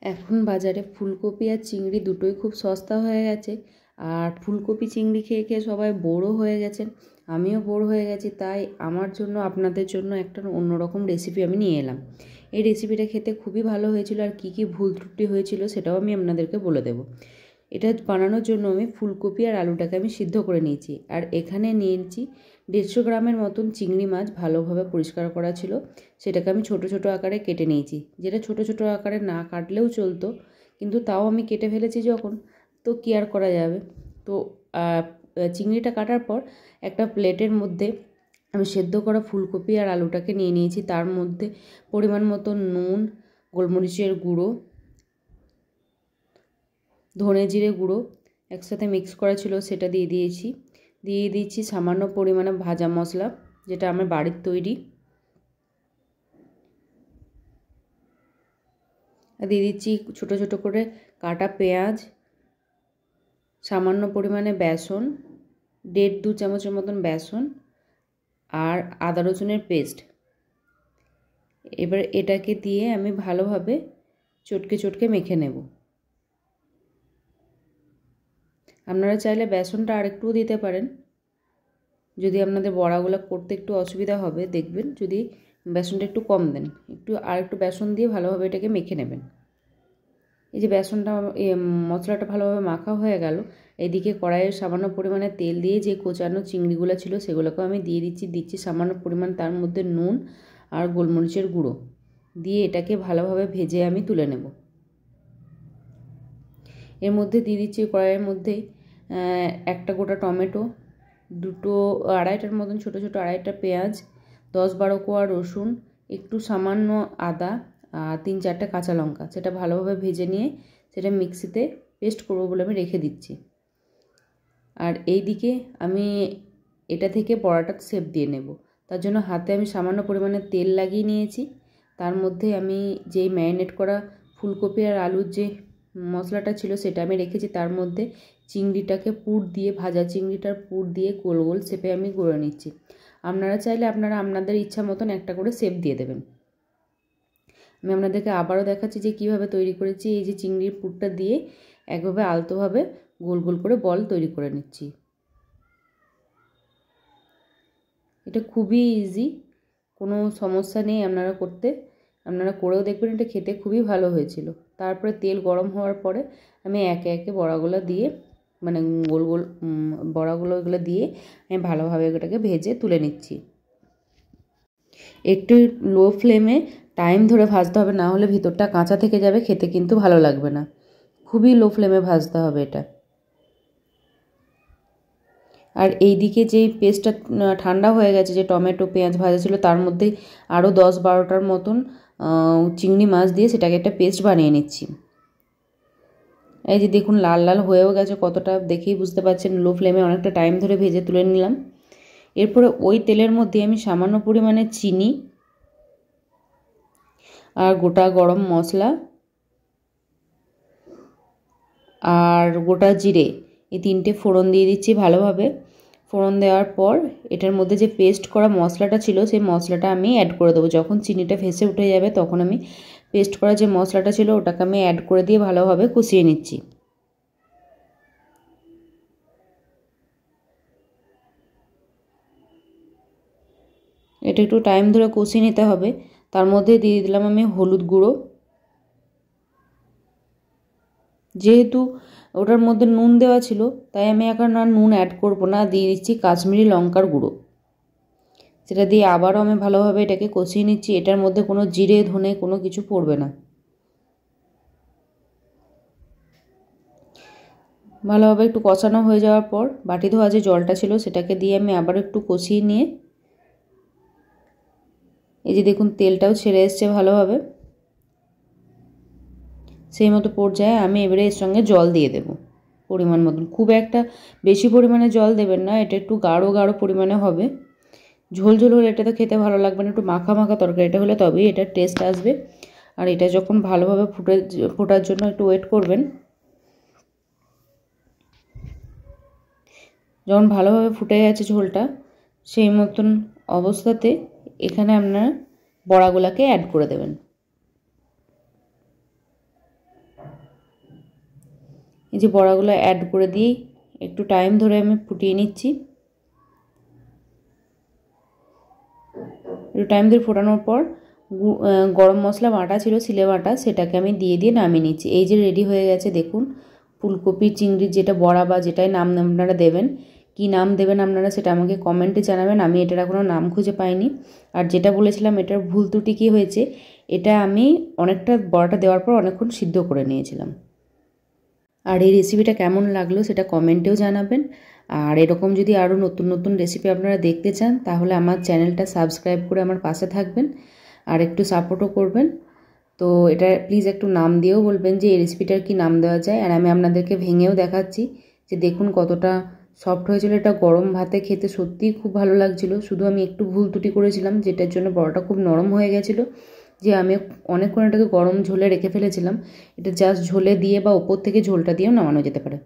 এখন বাজারে ফুলকপি আর চিংড়ি দুটোই খুব সস্তা হয়ে গেছে। আর ফুলকপি চিংড়ি খেয়ে খেয়ে সবাই বোরও হয়ে গেছেন, আমিও বোর হয়ে গেছি। তাই আমার জন্য আপনাদের জন্য একটা অন্যরকম রেসিপি আমি নিয়ে এলাম। এই রেসিপিটা খেতে খুবই ভালো হয়েছিল, আর কী কী ভুল ত্রুটি হয়েছিল সেটাও আমি আপনাদেরকে বলে দেবো। এটা বানানোর জন্য আমি ফুলকপি আর আলুটাকে আমি সিদ্ধ করে নিয়েছি। আর এখানে নিয়েছি 150 গ্রামের মতন চিংড়ি মাছ, ভালোভাবে পরিষ্কার করা ছিল। সেটাকে আমি ছোট ছোট আকারে কেটে নিয়েছি। যেটা ছোট ছোট আকারে না কাটলেও চলতো, কিন্তু তাও আমি কেটে ফেলেছি যখন, তো কি আর করা যাবে। তো চিংড়িটা কাটার পর একটা প্লেটের মধ্যে আমি সেদ্ধ করা ফুলকপি আর আলুটাকে নিয়ে নিয়েছি। তার মধ্যে পরিমাণ মতো নুন, গোলমরিচের গুঁড়ো, ধনে জিরে গুঁড়ো একসাথে মিক্স করা ছিল, সেটা দিয়ে দিয়েছি সামান্য পরিমাণে ভাজা মশলা, যেটা আমার বাড়ির তৈরি। দিয়ে দিচ্ছি ছোটো ছোটো করে কাটা পেঁয়াজ, সামান্য পরিমাণে বেসন, 1.5-2 চামচের মতন বেসন, আর আদা রসুনের পেস্ট। এবার এটাকে দিয়ে আমি ভালোভাবে চটকে চটকে মেখে নেব। আপনারা চাইলে বেসনটা আরেকটুও দিতে পারেন, যদি আপনাদের বড়াগুলো করতে একটু অসুবিধা হবে দেখবেন, যদি বেসনটা একটু কম দেন, আরেকটু বেসন দিয়ে ভালোভাবে এটাকে মেখে নেবেন। এই যে বেসনটা মশলাটা ভালোভাবে মাখা হয়ে গেল, এদিকে কড়াইয়ে সামান্য পরিমাণে তেল দিয়ে যে কোচানো চিংড়িগুলো ছিল সেগুলোকেও আমি দিয়ে দিচ্ছি সামান্য পরিমাণ, তার মধ্যে নুন আর গোলমরিচের গুঁড়ো দিয়ে এটাকে ভালোভাবে ভেজে আমি তুলে নেব। এর মধ্যে দিয়ে দিচ্ছি কড়াইয়ের মধ্যে একটা গোটা টমেটো, আড়াইটার মতন ছোটো ছোটো আড়াইটা পেঁয়াজ, 10-12 কোয়া রসুন, একটু সামান্য আদা, আর 3-4টা কাঁচা লঙ্কা। সেটা ভালোভাবে ভেজে নিয়ে সেটা মিক্সিতে পেস্ট করবো বলে আমি রেখে দিচ্ছি। আর এই দিকে আমি এটা থেকে বড়াটা শেপ দিয়ে নেব। তার জন্য হাতে আমি সামান্য পরিমাণে তেল লাগিয়ে নিয়েছি। তার মধ্যে আমি যেই ম্যারিনেট করা ফুলকপি আর আলুর যে মশলাটা ছিল সেটা আমি রেখেছি, তার মধ্যে চিংড়িটাকে পুর দিয়ে, ভাজা চিংড়িটার পুর দিয়ে গোল গোল শেপে আমি গড়ে নিচ্ছি। আপনারা চাইলে আপনাদের ইচ্ছা মতন একটা করে শেপ দিয়ে দেবেন। আমি আপনাদেরকে আবারও দেখাচ্ছি যে কিভাবে তৈরি করেছি। এই যে চিংড়ির পুরটা দিয়ে একভাবে আলতোভাবে গোল গোল করে বল তৈরি করে নিচ্ছি। এটা খুবই ইজি, কোনো সমস্যা নেই আপনারা করতে। আপনারা করেও দেখবেন, এটা খেতে খুবই ভালো হয়েছিল। তারপরে তেল গরম হওয়ার পরে আমি একে একে বড়াগুলো দিয়ে, মানে গোল গোল বড়াগুলো এগুলো দিয়ে আমি ভালোভাবে এটাকে ভেজে তুলে নিচ্ছি। একটু লো ফ্লেমে টাইম ধরে ভাজতে হবে, না হলে ভিতরটা কাঁচা থেকে যাবে, খেতে কিন্তু ভালো লাগবে না। খুবই লো ফ্লেমে ভাজতে হবে এটা। আর এই দিকে যেই পেস্টটা ঠান্ডা হয়ে গেছে, যে টমেটো পেঁয়াজ ভাজা ছিল, তার মধ্যে আরও 10-12টার মতন চিংড়ি মাছ দিয়ে সেটাকে একটা পেস্ট বানিয়ে নিচ্ছি। এই যে দেখুন লাল লাল হয়েও গেছে, কতটা দেখেই বুঝতে পারছেন। লো ফ্লেমে অনেকটা টাইম ধরে ভেজে তুলে নিলাম। এরপরে ওই তেলের মধ্যে আমি সামান্য পরিমাণে চিনি আর গোটা গরম মশলা আর গোটা জিরে, এই 3টে ফোড়ন দিয়ে দিচ্ছি ভালোভাবে। ফোড়ন দেওয়ার পর এটার মধ্যে যে পেস্ট করা মশলাটা ছিল সেই মশলাটা আমি অ্যাড করে দেবো। যখন চিনিটা ভেসে উঠে যাবে তখন আমি পেস্ট করা যে মশলাটা ছিল ওটাকে আমি অ্যাড করে দিয়ে ভালোভাবে কষিয়ে নিচ্ছি। এটা একটু টাইম ধরে কষিয়ে নিতে হবে। তার মধ্যে দিয়ে দিলাম আমি হলুদ গুঁড়ো। যেহেতু ওটার মধ্যে নুন দেওয়া ছিল তাই আমি এখন আর নুন অ্যাড করব না, দিয়ে দিচ্ছি কাশ্মীরি লঙ্কার গুঁড়ো। সেটা দিয়ে আবারও আমি ভালোভাবে এটাকে কষিয়ে নিচ্ছি। এটার মধ্যে কোনো জিরে ধনে কোনো কিছু পড়বে না। ভালোভাবে একটু কষানো হয়ে যাওয়ার পর বাটি ধোয়া যে জলটা ছিল সেটাকে দিয়ে আমি আবার একটু কষিয়ে নিয়ে, এই যে দেখুন তেলটাও ছেড়ে এসছে ভালোভাবে, সেই মতো পর্যায়ে আমি এবারে এর সঙ্গে জল দিয়ে দেব পরিমাণ মতন। খুব একটা বেশি পরিমাণে জল দেবেন না, এটা একটু গাঢ় গাঢ় পরিমাণে হবে। ঝোল ঝোল হলে এটা তো খেতে ভালো লাগবে না, একটু মাখা মাখা তরকারিটা হলে তবেই এটার টেস্ট আসবে। আর এটা যখন ভালোভাবে ফোটার জন্য একটু ওয়েট করবেন। যখন ভালোভাবে ফুটে গেছে ঝোলটা, সেই মতন অবস্থাতে এখানে আপনারা বড়াগুলোকে অ্যাড করে দেবেন। এই যে বড়াগুলো অ্যাড করে দিয়ে একটু টাইম ধরে আমি ফুটিয়ে নিচ্ছি। একটু টাইম ধরে ফোটানোর পর গরম মশলা বাটা ছিল, সিলে বাটা, সেটাকে আমি দিয়ে নামিয়ে নিচ্ছি। এই যে রেডি হয়ে গেছে দেখুন ফুলকপি চিংড়ির যেটা বড়া বা যেটাই নাম আপনারা দেবেন। কি নাম দেবেন আপনারা সেটা আমাকে কমেন্টে জানাবেন, আমি এটার এখনও নাম খুঁজে পাইনি। আর যেটা বলেছিলাম এটার ভুল ত্রুটি কী হয়েছে, এটা আমি অনেকটা বড়াটা দেওয়ার পর অনেকক্ষণ সিদ্ধ করে নিয়েছিলাম। আর এই রেসিপিটা কেমন লাগলো সেটা কমেন্টেও জানাবেন। আর এরকম যদি আরও নতুন নতুন রেসিপি আপনারা দেখতে চান তাহলে আমার চ্যানেলটা সাবস্ক্রাইব করে আমার পাশে থাকবেন আর একটু সাপোর্টও করবেন। তো এটা প্লিজ একটু নাম দিয়েও বলবেন যে এই রেসিপিটার কি নাম দেওয়া যায়। আর আমি আপনাদেরকে ভেঙেও দেখাচ্ছি যে দেখুন কতটা সফট হয়েছিল। এটা গরম ভাতে খেতে সত্যিই খুব ভালো লাগছিল। শুধু আমি একটু ভুল ত্রুটি করেছিলাম যেটার জন্য বড়াটা খুব নরম হয়ে গেছিলো, যে আমি অনেকক্ষণ এটাকে গরম ঝোলে রেখে ফেলেছিলাম। এটা জাস্ট ঝোলে দিয়ে বা ওপর থেকে ঝোলটা দিয়েও নামানো যেতে পারে।